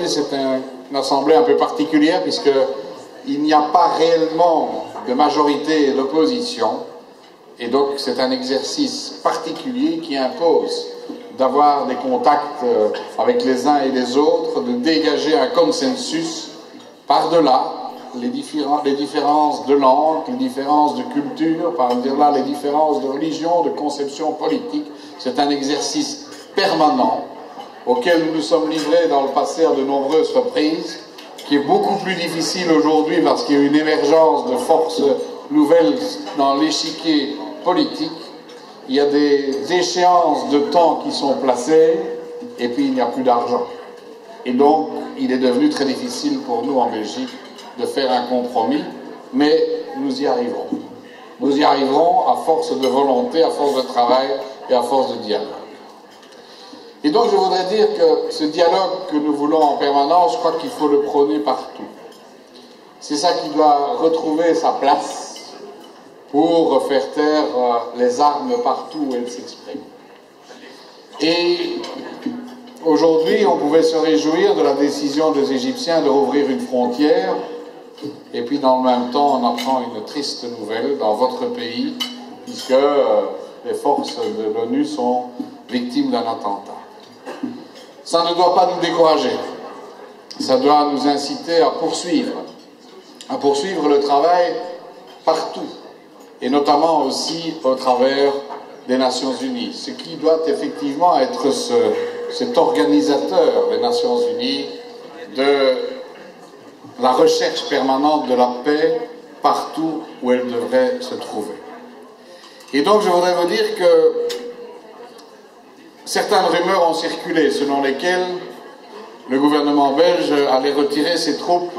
c'est une assemblée un peu particulière puisqu'il n'y a pas réellement de majorité et d'opposition. Et donc c'est un exercice particulier qui impose d'avoir des contacts avec les uns et les autres, de dégager un consensus par-delà les différences de langue, les différences de culture, par-delà les différences de religion, de conception politique. C'est un exercice permanent auquel nous nous sommes livrés dans le passé à de nombreuses reprises, qui est beaucoup plus difficile aujourd'hui parce qu'il y a une émergence de forces nouvelles dans l'échiquier politique. Il y a des échéances de temps qui sont placées et puis il n'y a plus d'argent. Et donc, il est devenu très difficile pour nous en Belgique de faire un compromis, mais nous y arriverons. Nous y arriverons à force de volonté, à force de travail et à force de dialogue. Et donc je voudrais dire que ce dialogue que nous voulons en permanence, je crois qu'il faut le prôner partout. C'est ça qui doit retrouver sa place pour faire taire les armes partout où elles s'expriment. Et aujourd'hui, on pouvait se réjouir de la décision des Égyptiens de rouvrir une frontière, et puis dans le même temps, on apprend une triste nouvelle dans votre pays, puisque les forces de l'ONU sont victimes d'un attentat. Ça ne doit pas nous décourager. Ça doit nous inciter à poursuivre le travail partout, et notamment aussi au travers des Nations Unies. Ce qui doit effectivement être cet organisateur des Nations Unies de la recherche permanente de la paix partout où elle devrait se trouver. Et donc je voudrais vous dire que certaines rumeurs ont circulé selon lesquelles le gouvernement belge allait retirer ses troupes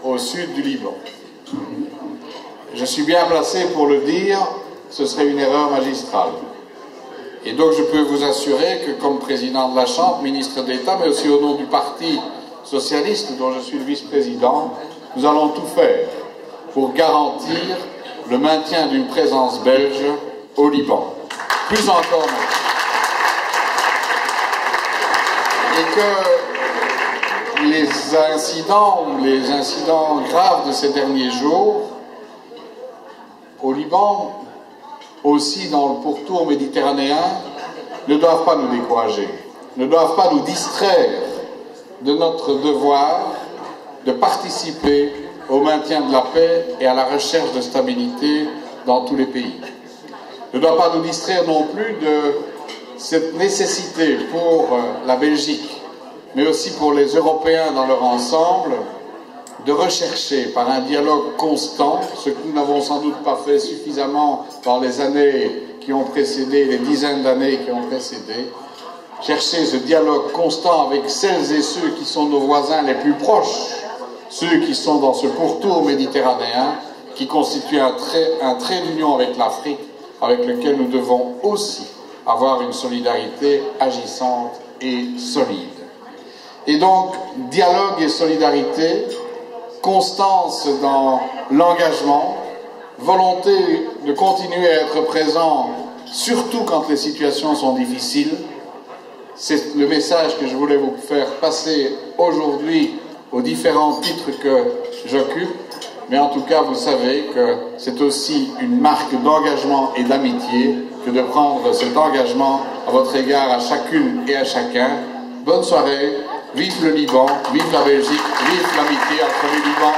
au sud du Liban. Je suis bien placé pour le dire, ce serait une erreur magistrale. Et donc je peux vous assurer que comme président de la Chambre, ministre d'État, mais aussi au nom du Parti socialiste dont je suis le vice-président, nous allons tout faire pour garantir le maintien d'une présence belge au Liban. Plus encore maintenant. Et que les incidents graves de ces derniers jours, au Liban, aussi dans le pourtour méditerranéen, ne doivent pas nous décourager, ne doivent pas nous distraire de notre devoir de participer au maintien de la paix et à la recherche de stabilité dans tous les pays. Ne doit pas nous distraire non plus de cette nécessité pour la Belgique, mais aussi pour les Européens dans leur ensemble, de rechercher par un dialogue constant, ce que nous n'avons sans doute pas fait suffisamment dans les années qui ont précédé, les dizaines d'années qui ont précédé, chercher ce dialogue constant avec celles et ceux qui sont nos voisins les plus proches, ceux qui sont dans ce pourtour méditerranéen, qui constituent un trait d'union avec l'Afrique, avec lequel nous devons aussi avoir une solidarité agissante et solide. Et donc, dialogue et solidarité, constance dans l'engagement, volonté de continuer à être présent, surtout quand les situations sont difficiles. C'est le message que je voulais vous faire passer aujourd'hui aux différents titres que j'occupe. Mais en tout cas, vous savez que c'est aussi une marque d'engagement et d'amitié que de prendre cet engagement à votre égard à chacune et à chacun. Bonne soirée, vive le Liban, vive la Belgique, vive l'amitié entre le Liban